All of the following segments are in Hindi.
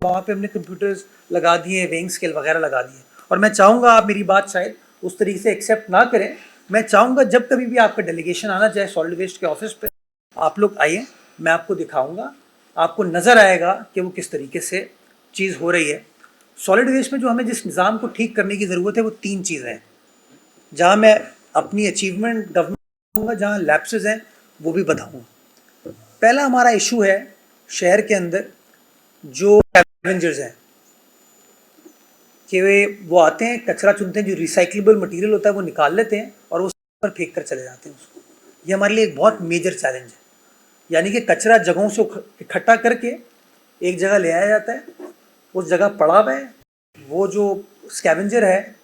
वहाँ पे हमने कंप्यूटर्स लगा दिए, वेइंग स्केल वगैरह लगा दिए। और मैं चाहूँगा, आप मेरी बात शायद उस तरीके से एक्सेप्ट ना करें, मैं चाहूँगा जब कभी भी आपका डेलीगेशन आना चाहे सॉलिड वेस्ट के ऑफिस पे, आप लोग आइए, मैं आपको दिखाऊँगा, आपको नज़र आएगा कि वो किस तरीके से चीज़ हो रही है। सॉलिड वेस्ट में जो हमें जिस निज़ाम को ठीक करने की ज़रूरत है वो 3 चीज़ें हैं, जहाँ मैं अपनी अचीवमेंट गवर्नमेंट बताऊँगा, जहाँ लैप्सेस हैं वो भी बताऊँगा। पहला हमारा इशू है शहर के अंदर जो स्कैवेंजर्स हैं, कि वो आते हैं, कचरा चुनते हैं, जो रिसाइक्लेबल मटेरियल होता है वो निकाल लेते हैं और उस पर फेंक कर चले जाते हैं उसको। ये हमारे लिए एक बहुत मेजर चैलेंज है। यानी कि कचरा जगहों से इकट्ठा करके एक जगह ले आया जाता है, उस जगह पड़ा हुआ है, वो जो स्कैवेंजर है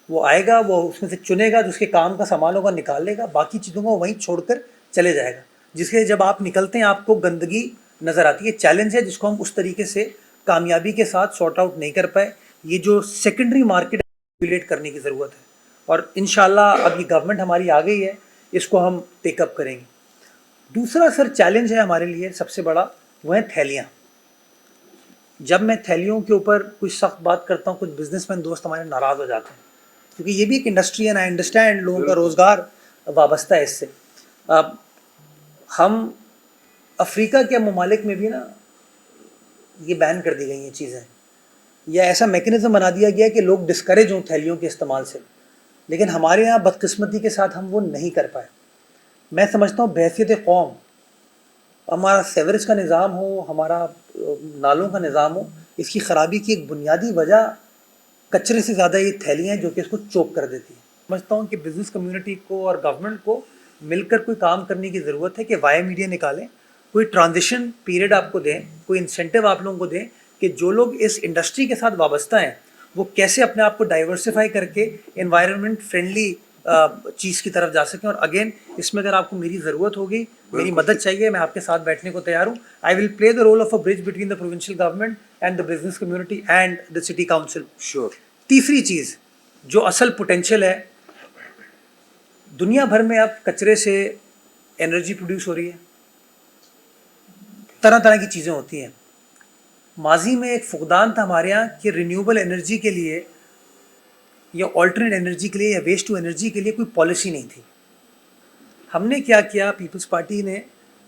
वो आएगा, वो उसमें से चुनेगा, जो उसके काम का सामान होगा निकाल लेगा, बाकी चीज़ों को वहीं छोड़कर चले जाएगा, जिसके जब आप निकलते हैं आपको गंदगी नज़र आती है। चैलेंज है जिसको हम उस तरीके से कामयाबी के साथ सॉर्ट आउट नहीं कर पाए। ये जो सेकेंडरी मार्केट रेगुलेट करने की ज़रूरत है, और इंशाल्लाह अब ये गवर्नमेंट हमारी आ गई है, इसको हम टेकअप करेंगे। दूसरा सर चैलेंज है हमारे लिए सबसे बड़ा, वो है थैलियाँ। जब मैं थैलियों के ऊपर कुछ सख्त बात करता हूँ, कुछ बिजनेसमैन दोस्त हमारे नाराज़ हो जाते हैं, क्योंकि ये भी एक इंडस्ट्री है, आई अंडरस्टैंड, लोगों का रोज़गार वाबस्ता है इससे। अब हम अफ्रीका के ममालिक में भी ना ये बैन कर दी गई हैं चीज़ें, या ऐसा मैकेनिज़्म बना दिया गया कि लोग डिस्करेज हों थैलियों के इस्तेमाल से, लेकिन हमारे यहाँ बदकिस्मती के साथ हम वो नहीं कर पाए। मैं समझता हूँ बहैसियत कौम, हमारा सेवरेज का निज़ाम हो, हमारा नालों का निज़ाम हो, इसकी ख़राबी की एक बुनियादी वजह कचरे से ज़्यादा ये थैलियाँ हैं जो कि इसको चोक कर देती हैं। समझता हूँ कि बिज़नेस कम्युनिटी को और गवर्नमेंट को मिलकर कोई काम करने की ज़रूरत है कि वाया मीडिया निकालें, कोई ट्रांजिशन पीरियड आपको दें, कोई इंसेंटिव आप लोगों को दें कि जो लोग इस इंडस्ट्री के साथ वाबस्ता हैं वो कैसे अपने आप को डाइवर्सिफाई करके एनवायरनमेंट फ्रेंडली चीज़ की तरफ जा सकें। और अगेन इसमें अगर आपको मेरी ज़रूरत होगी, मेरी मदद चाहिए, मैं आपके साथ बैठने को तैयार हूँ। I will play the role of a bridge between the provincial government and the business community and the city council. Sure. तीसरी चीज़ जो असल पोटेंशियल है, दुनिया भर में अब कचरे से एनर्जी प्रोड्यूस हो रही है, तरह तरह की चीज़ें होती हैं। माजी में एक फुकदान था हमारे यहाँ कि रिन्यूएबल एनर्जी के लिए या ऑल्टरनेट एनर्जी के लिए या वेस्ट टू एनर्जी के लिए कोई पॉलिसी नहीं थी। हमने क्या किया, पीपल्स पार्टी ने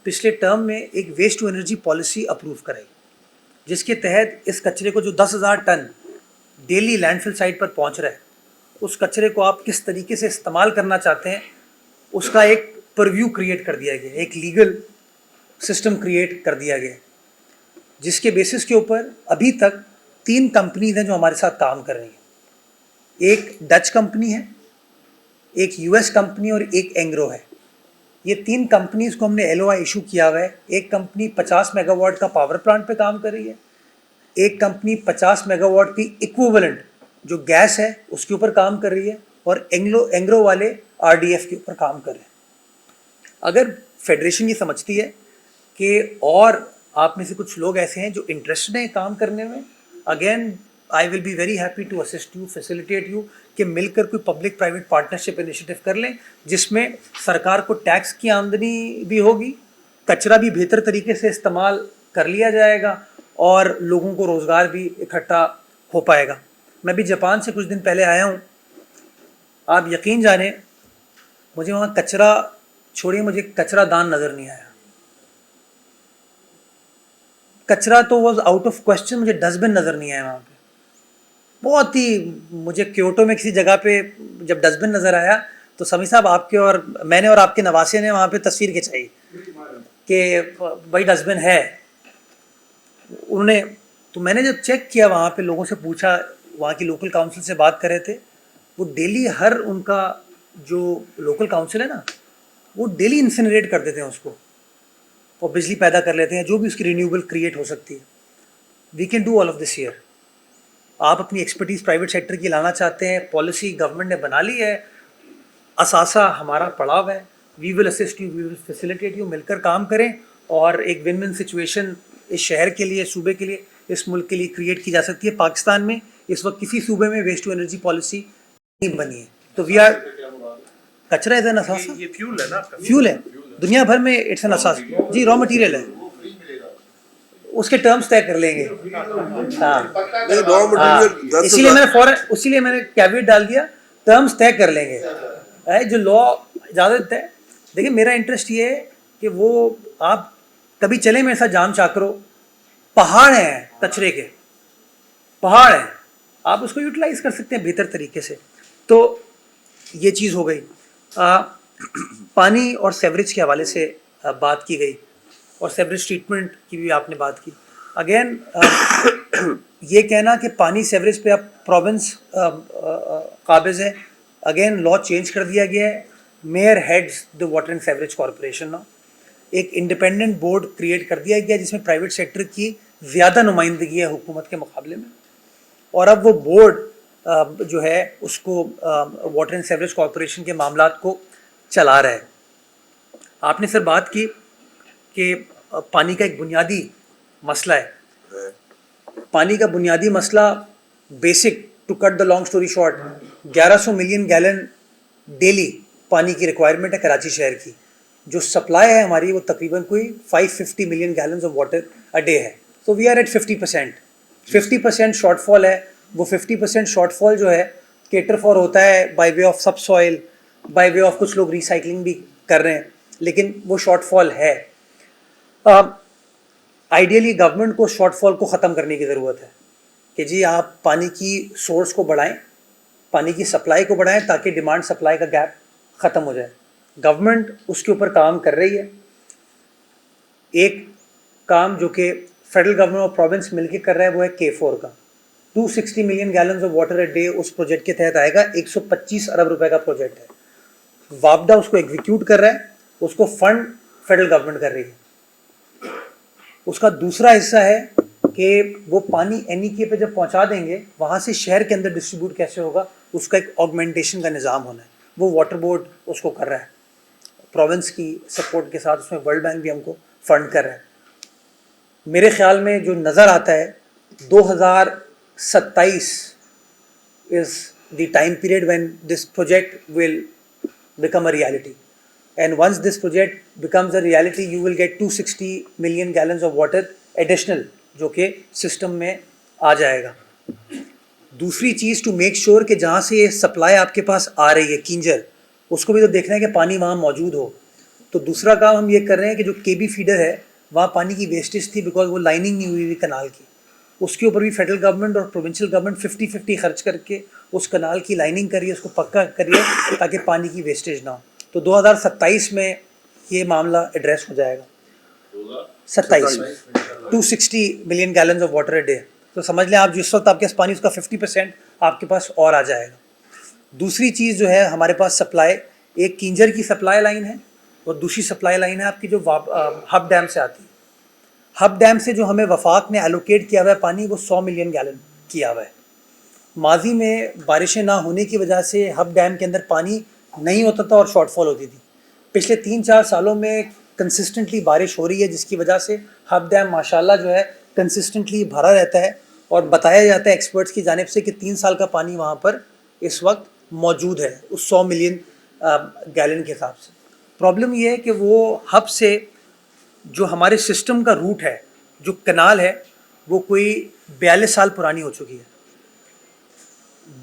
पिछले टर्म में एक waste to energy policy approve कराई, जिसके तहत इस कचरे को जो 10,000 टन डेली लैंडफिल साइट पर पहुंच रहा है, उस कचरे को आप किस तरीके से इस्तेमाल करना चाहते हैं उसका एक परव्यू क्रिएट कर दिया गया, एक लीगल सिस्टम क्रिएट कर दिया गया, जिसके बेसिस के ऊपर अभी तक 3 कंपनीज हैं जो हमारे साथ काम कर रही हैं। एक डच कंपनी है, एक यूएस कंपनी और एक एंग्रो है। ये 3 कंपनीज को हमने LOI इशू किया हुआ है। एक कंपनी 50 मेगावाट का पावर प्लांट पे काम कर रही है, एक कंपनी 50 मेगावाट की इक्विवेलेंट जो गैस है उसके ऊपर काम कर रही है, और एंग्रो वाले RDF के ऊपर काम कर रहे हैं। अगर फेडरेशन ये समझती है कि और आप में से कुछ लोग ऐसे हैं जो इंटरेस्टेड हैं काम करने में, again I will be very happy to assist you, facilitate you, कि मिलकर कोई पब्लिक प्राइवेट पार्टनरशिप इनिशिएटिव कर लें, जिसमें सरकार को टैक्स की आमदनी भी होगी, कचरा भी बेहतर तरीके से इस्तेमाल कर लिया जाएगा और लोगों को रोज़गार भी इकट्ठा हो पाएगा। मैं भी जापान से कुछ दिन पहले आया हूँ, आप यकीन जाने मुझे वहाँ कचरा छोड़िए, मुझे कचरा दान नज़र नहीं आया। कचरा तो वॉज आउट ऑफ क्वेश्चन, मुझे डस्टबिन नज़र नहीं आया वहाँ पे। बहुत ही मुझे क्योटो में किसी जगह पे जब डस्टबिन नज़र आया तो समी साहब आपके और मैंने और आपके नवासे ने वहाँ पे तस्वीर खिंचाई कि भाई डस्टबिन है। उन्होंने तो मैंने जब चेक किया वहाँ पे, लोगों से पूछा, वहाँ की लोकल काउंसिल से बात कर रहे थे, वो डेली हर उनका जो लोकल काउंसिल है ना, वो डेली इंसिनरेट कर देते हैं उसको और बिजली पैदा कर लेते हैं, जो भी उसकी रिन्यूएबल क्रिएट हो सकती है। We can do all of this year. आप अपनी एक्सपर्टीज़ प्राइवेट सेक्टर की लाना चाहते हैं, पॉलिसी गवर्नमेंट ने बना ली है, असासा हमारा पड़ा हुआ है, we will assist you, we will facilitate you, मिलकर काम करें और एक विन विन सिचुएशन इस शहर के लिए, सूबे के लिए, इस मुल्क के लिए क्रिएट की जा सकती है। पाकिस्तान में इस वक्त किसी सूबे में वेस्ट टू एनर्जी पॉलिसी नहीं बनी है, तो वी आर, कचरा इज एन असासा, ये फ्यूल है ना, फ्यूल है दुनिया भर में, इट्स एन असासा जी, रॉ मटेरियल है। उसके टर्म्स तय कर लेंगे। हाँ नहीं, रॉ मटेरियल हाँ, इसीलिए मैंने कैविएट डाल दिया, टर्म्स तय कर लेंगे। जो लॉ इजाज़त है, देखिए मेरा इंटरेस्ट ये है कि वो आप कभी चले मेरे साथ जाम चाकरो, पहाड़ हैं कचरे के, पहाड़ हैं, आप उसको यूटिलाइज कर सकते हैं बेहतर तरीके से। तो ये चीज़ हो गई। पानी और सेवरेज के हवाले से बात की गई, और सेवरेज ट्रीटमेंट की भी आपने बात की। अगेन ये कहना कि पानी सेवरेज पे अब प्रोविंस काबिज है, अगेन लॉ चेंज कर दिया गया है। Mayor heads the water and sewerage corporation now, एक इंडिपेंडेंट बोर्ड क्रिएट कर दिया गया जिसमें प्राइवेट सेक्टर की ज़्यादा नुमाइंदगी है हुकूमत के मुकाबले में। और अब वो बोर्ड जो है उसको वाटर एंड सेवरेज कॉरपोरेशन के मामलात को चला रहा है। आपने सर बात की कि पानी का एक बुनियादी मसला है, पानी का बुनियादी मसला basic, to cut the long story short, 1100 million gallon daily पानी की रिक्वायरमेंट है कराची शहर की। जो सप्लाई है हमारी वो तकरीबन कोई 550 million gallons of water a day है। So we are at 50% shortfall है। वो 50% शॉर्टफॉल जो है केटर फॉर होता है बाय वे ऑफ सब सॉइल, बाय वे ऑफ कुछ लोग रिसाइकलिंग भी कर रहे हैं, लेकिन वो शॉर्टफॉल है। आइडियली गवर्नमेंट को शॉर्टफॉल को ख़त्म करने की ज़रूरत है कि जी आप पानी की सोर्स को बढ़ाएं, पानी की सप्लाई को बढ़ाएं ताकि डिमांड सप्लाई का गैप ख़त्म हो जाए। गवर्नमेंट उसके ऊपर काम कर रही है। एक काम जो कि फेडरल गवर्नमेंट और प्रोविंस मिलकर कर रहा है वो है K4 का, 260 million gallons of water a day उस प्रोजेक्ट के तहत आएगा। 125 अरब रुपए का प्रोजेक्ट है। वापडा उसको एग्जीक्यूट कर रहा है, उसको फंड फेडरल गवर्नमेंट कर रही है। उसका दूसरा हिस्सा है कि वो पानी NEK पे जब पहुंचा देंगे, वहाँ से शहर के अंदर डिस्ट्रीब्यूट कैसे होगा, उसका एक ऑगमेंटेशन का निज़ाम होना है। वो वाटर बोर्ड उसको कर रहा है प्रोविंस की सपोर्ट के साथ, उसमें वर्ल्ड बैंक भी हमको फंड कर रहा है। मेरे ख्याल में जो नज़र आता है 2027 is the time period when this project will become a reality, and once this project becomes a reality you will get 260 million gallons of water additional जो कि सिस्टम में आ जाएगा। दूसरी चीज़ टू मेक श्योर कि जहाँ से ये सप्लाई आपके पास आ रही है किंजर, उसको भी तो देखना है कि पानी वहाँ मौजूद हो। तो दूसरा काम हम ये कर रहे हैं कि जो KB फीडर है वहाँ पानी की वेस्टेज थी बिकॉज वो लाइनिंग नहीं हुई कनाल की, उसके ऊपर भी फेडरल गवर्नमेंट और प्रोविंशियल गवर्नमेंट 50-50 खर्च करके उस कनाल की लाइनिंग करिए, उसको पक्का करिए ताकि पानी की वेस्टेज ना हो। तो 2027 में ये मामला एड्रेस हो जाएगा। 27 में 260 million gallons of water a day. तो समझ लें आप जिस वक्त आपके पास पानी उसका 50% आपके पास और आ जाएगा। दूसरी चीज़ जो है हमारे पास सप्लाई, एक किंजर की सप्लाई लाइन है और दूसरी सप्लाई लाइन है आपकी जो हब डैम से आती है। हब डैम से जो हमें वफाक ने एलोकेट किया हुआ है पानी वो 100 मिलियन गैलन किया हुआ है। माजी में बारिशें ना होने की वजह से हब डैम के अंदर पानी नहीं होता था और शॉर्टफॉल होती थी। पिछले 3-4 सालों में कंसिस्टेंटली बारिश हो रही है जिसकी वजह से हब डैम माशाल्लाह जो है कंसिस्टेंटली भरा रहता है, और बताया जाता है एक्सपर्ट्स की जानिब से कि 3 साल का पानी वहाँ पर इस वक्त मौजूद है उस 100 मिलियन गैलन के हिसाब से। प्रॉब्लम ये है कि वो हब से जो हमारे सिस्टम का रूट है, जो कनाल है, वो कोई 42 साल पुरानी हो चुकी है।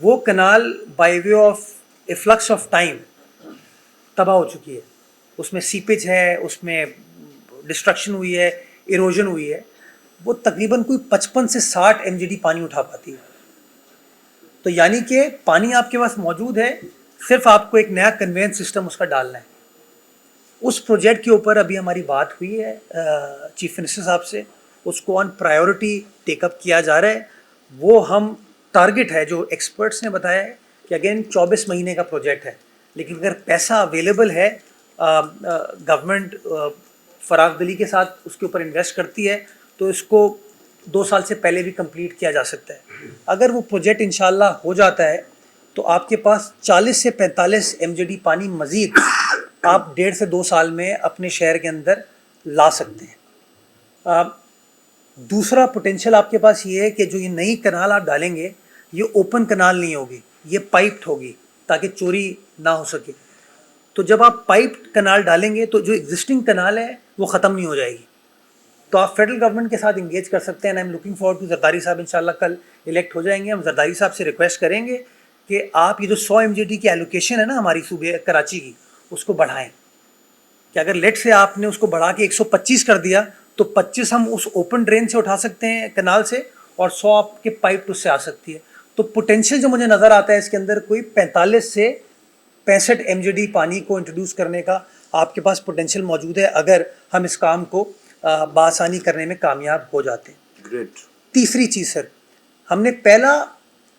वो canal by way of a flux of time तबाह हो चुकी है। उसमें सीपेज है, उसमें डिस्ट्रक्शन हुई है, इरोजन हुई है। वो तकरीबन कोई 55 से 60 MGD पानी उठा पाती है। तो यानी कि पानी आपके पास मौजूद है, सिर्फ आपको एक नया कन्वेंस सिस्टम उसका डालना है। उस प्रोजेक्ट के ऊपर अभी हमारी बात हुई है चीफ मिनिस्टर साहब से, उसको ऑन प्रायोरिटी टेकअप किया जा रहा है। वो हम टारगेट है जो एक्सपर्ट्स ने बताया है कि अगेन 24 महीने का प्रोजेक्ट है, लेकिन अगर पैसा अवेलेबल है, गवर्नमेंट फराग दिली के साथ उसके ऊपर इन्वेस्ट करती है, तो इसको 2 साल से पहले भी कंप्लीट किया जा सकता है। अगर वो प्रोजेक्ट इंशाल्लाह हो जाता है तो आपके पास 40 से 45 MGD पानी मज़ीद आप 1.5 से 2 साल में अपने शहर के अंदर ला सकते हैं। दूसरा पोटेंशियल आपके पास ये है कि जो ये नई कनाल आप डालेंगे ये ओपन कनाल नहीं होगी, ये पाइप्ड होगी ताकि चोरी ना हो सके। तो जब आप पाइप्ड कनाल डालेंगे तो जो एग्जिस्टिंग कनाल है वो ख़त्म नहीं हो जाएगी, तो आप फेडरल गवर्नमेंट के साथ इंगेज कर सकते हैं। I am looking forward to Zardari साहब इंशाल्लाह कल इलेक्ट हो जाएंगे। हम जरदारी साहब से रिक्वेस्ट करेंगे कि आप ये जो 100 MJD की एलोकेशन है ना हमारी सूबे कराची की, उसको बढ़ाएं। कि अगर लेट से आपने उसको बढ़ा के 125 कर दिया तो 25 हम उस ओपन ड्रेन से उठा सकते हैं कनाल से, और 100 आपके पाइप उससे आ सकती है। तो पोटेंशियल जो मुझे नज़र आता है इसके अंदर कोई 45 से 65 MJD पानी को इंट्रोड्यूस करने का आपके पास पोटेंशियल मौजूद है, अगर हम इस काम को बासानी करने में कामयाब हो जाते हैं। ग्रेट। तीसरी चीज़ सर, हमने पहला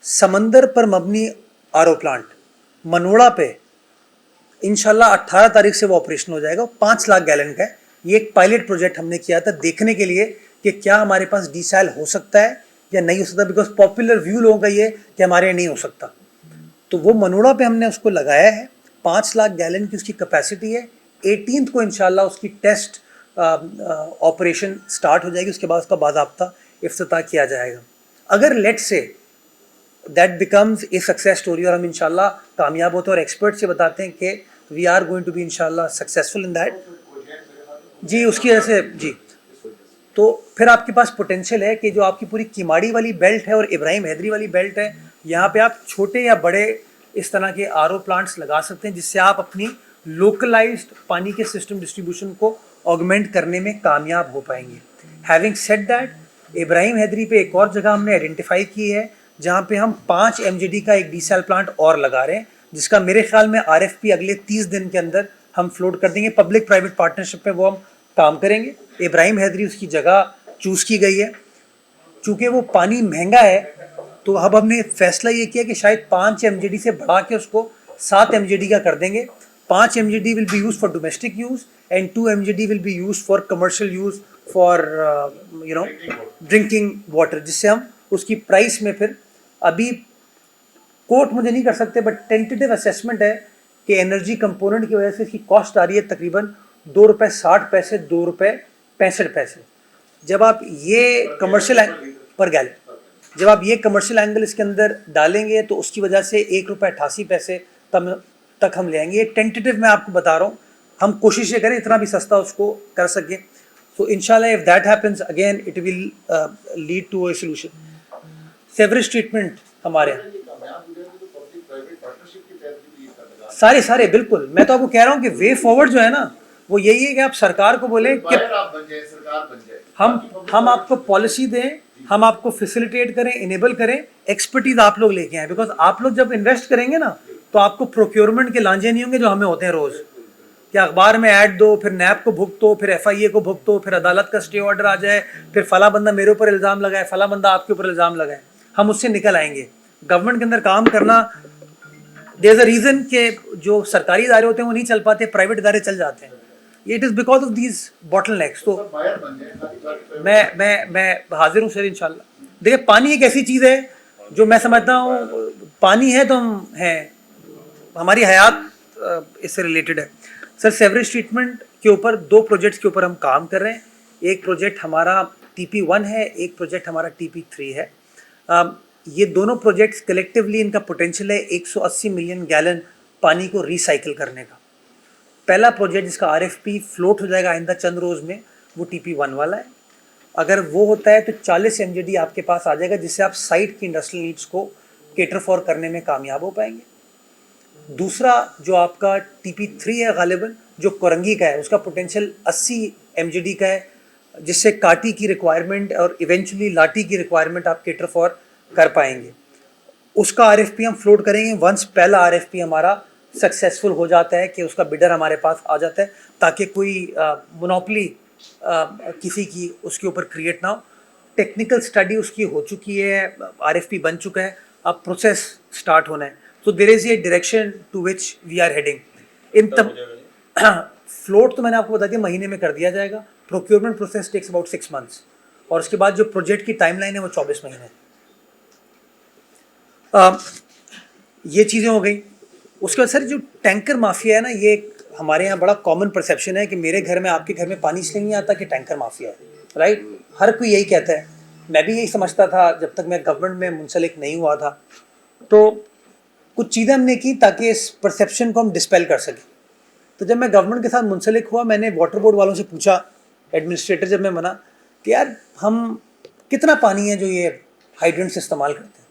समंदर पर मबनी आरओ प्लांट मनोड़ा पे इंशाल्लाह 18 तारीख से वो ऑपरेशन हो जाएगा। 5 लाख गैलन का है। ये एक पायलट प्रोजेक्ट हमने किया था देखने के लिए कि क्या हमारे पास डीसैल हो सकता है या नहीं हो सकता, बिकॉज पॉपुलर व्यू लोगों का ये कि हमारे यहाँ नहीं हो सकता। तो वो मनोड़ा पे हमने उसको लगाया है। 5 लाख गैलन की उसकी कैपेसिटी है। 18th को इंशाल्लाह उसकी टेस्ट ऑपरेशन स्टार्ट हो जाएगी। उसके बाद उसका बाज़ाब्ता इफ्तिताह किया जाएगा। अगर let's say that becomes a success story और हम इंशाल्लाह कामयाब होते हैं और एक्सपर्ट से बताते हैं कि we are going to be इंशाल्लाह सक्सेसफुल इन दैट, जी उसकी वजह से जी, तो फिर आपके पास पोटेंशियल है कि जो आपकी पूरी किमाड़ी वाली बेल्ट है और इब्राहिम हैदरी वाली बेल्ट है, यहाँ पे आप छोटे या बड़े इस तरह के आरओ प्लांट्स लगा सकते हैं, जिससे आप अपनी लोकलाइज्ड पानी के सिस्टम डिस्ट्रीब्यूशन को ऑगमेंट करने में कामयाब हो पाएंगे। Having said that, Ibrahim Haidery पे एक और जगह हमने आइडेंटिफाई की है जहाँ पे हम 5 MJD का एक डीसैल प्लांट और लगा रहे हैं, जिसका मेरे ख्याल में RFP अगले 30 दिन के अंदर हम फ्लोट कर देंगे। पब्लिक प्राइवेट पार्टनरशिप में वो हम काम करेंगे। इब्राहिम हैदरी उसकी जगह चूज़ की गई है। चूँकि वो पानी महंगा है तो अब हमने फैसला ये किया कि शायद 5 MJD से बढ़ा के उसको 7 MJD का कर देंगे। 5 MJD will be use for domestic use and 2 MJD will be use for commercial use for drinking water, जिससे हम उसकी प्राइस में फिर अभी कोट मुझे नहीं कर सकते बट टेंटेटिव असेसमेंट है कि एनर्जी कंपोनेंट की वजह से इसकी कॉस्ट आ रही है तकरीबन ₹2.60 ₹2.65। जब आप ये कमर्शियल पर गैलन, जब आप ये कमर्शियल एंगल इसके अंदर डालेंगे तो उसकी वजह से ₹1.88 तक हम ले आएंगे। ये टेंटेटिव मैं आपको बता रहा हूँ, हम कोशिश ये करें इतना भी सस्ता उसको कर सकें। तो इंशाल्लाह if that happens again it will lead to a solution. Sewerage treatment हमारे सारे बिल्कुल, मैं तो आपको कह रहा हूँ कि वे फॉरवर्ड जो है ना वो यही है कि आप सरकार को बोले कि हम आपको पॉलिसी दें, हम आपको फैसिलिटेट करें, इनेबल करें, एक्सपर्टीज आप लोग लेके आए। बिकॉज आप लोग जब इन्वेस्ट करेंगे ना तो आपको प्रोक्योरमेंट के लांझे नहीं होंगे जो हमें होते हैं रोज़, कि अखबार में ऐड दो, फिर नैब को भुगतो, फिर FIA को भुगतो, फिर अदालत का स्टे ऑर्डर आ जाए, फिर फला बंदा मेरे ऊपर इल्ज़ाम लगाए, फला बंदा आपके ऊपर इल्ज़ाम लगाए। हम उससे निकल आएंगे। गवर्नमेंट के अंदर काम करना, देयर इज अ रीज़न कि जो सरकारी इदारे होते हैं वो नहीं चल पाते, प्राइवेट इदारे चल जाते हैं। It is because of these bottlenecks. तो मैं हाजिर हूँ सर इंशाल्लाह। देखिए पानी एक ऐसी चीज़ है जो मैं समझता हूँ, पानी है तो हम हैं, हमारी हयात इससे रिलेटेड है। सर सेवरेज ट्रीटमेंट के ऊपर 2 प्रोजेक्ट्स के ऊपर हम काम कर रहे हैं। एक प्रोजेक्ट हमारा TP1 है, एक प्रोजेक्ट हमारा TP3 है। ये दोनों प्रोजेक्ट्स कलेक्टिवली इनका पोटेंशियल है 180 मिलियन गैलन पानी को रिसाइकिल करने का। पहला प्रोजेक्ट जिसका RFP फ्लोट हो जाएगा आइंदा चंद रोज़ में, वो TP1 वाला है। अगर वो होता है तो 40 MJD आपके पास आ जाएगा, जिससे आप साइट की इंडस्ट्रियल नीड्स को केटर फॉर करने में कामयाब हो पाएंगे। दूसरा जो आपका TP3 है गालिबन, जो कोरंगी का है, उसका पोटेंशियल 80 MJD का है, जिससे काटी की रिक्वायरमेंट और इवेंचुअली लाटी की रिक्वायरमेंट आप केटर फॉर कर पाएंगे। उसका RFP हम फ्लोट करेंगे वंस पहला RFP हमारा सक्सेसफुल हो जाता है कि उसका बिडर हमारे पास आ जाता है, ताकि कोई मोनोपोली किसी की उसके ऊपर क्रिएट ना हो। टेक्निकल स्टडी उसकी हो चुकी है, RFP बन चुका है, अब प्रोसेस स्टार्ट होना है। तो there is a direction to which we are heading. इन तब फ्लोट तो मैंने आपको बता दिया महीने में कर दिया जाएगा। Procurement process takes about 6 months और उसके बाद जो प्रोजेक्ट की टाइमलाइन है वो 24 महीने। ये चीज़ें हो गई। उसके बाद सर जो टैंकर माफिया है ना, ये हमारे यहाँ बड़ा कॉमन परसेप्शन है कि मेरे घर में आपके घर में पानी इसलिए नहीं आता कि टैंकर माफिया है, राइट? हर कोई यही कहता है। मैं भी यही समझता था जब तक मैं गवर्नमेंट में मुंसलिक नहीं हुआ था। तो कुछ चीज़ें हमने की ताकि इस परसेप्शन को हम डिस्पेल कर सकें। तो जब मैं गवर्नमेंट के साथ मुंसलिक हुआ, मैंने वाटर बोर्ड वालों से पूछा, एडमिनिस्ट्रेटर जब मैं बना, कि यार हम कितना पानी है जो ये हाइड्रेंट से इस्तेमाल करते हैं,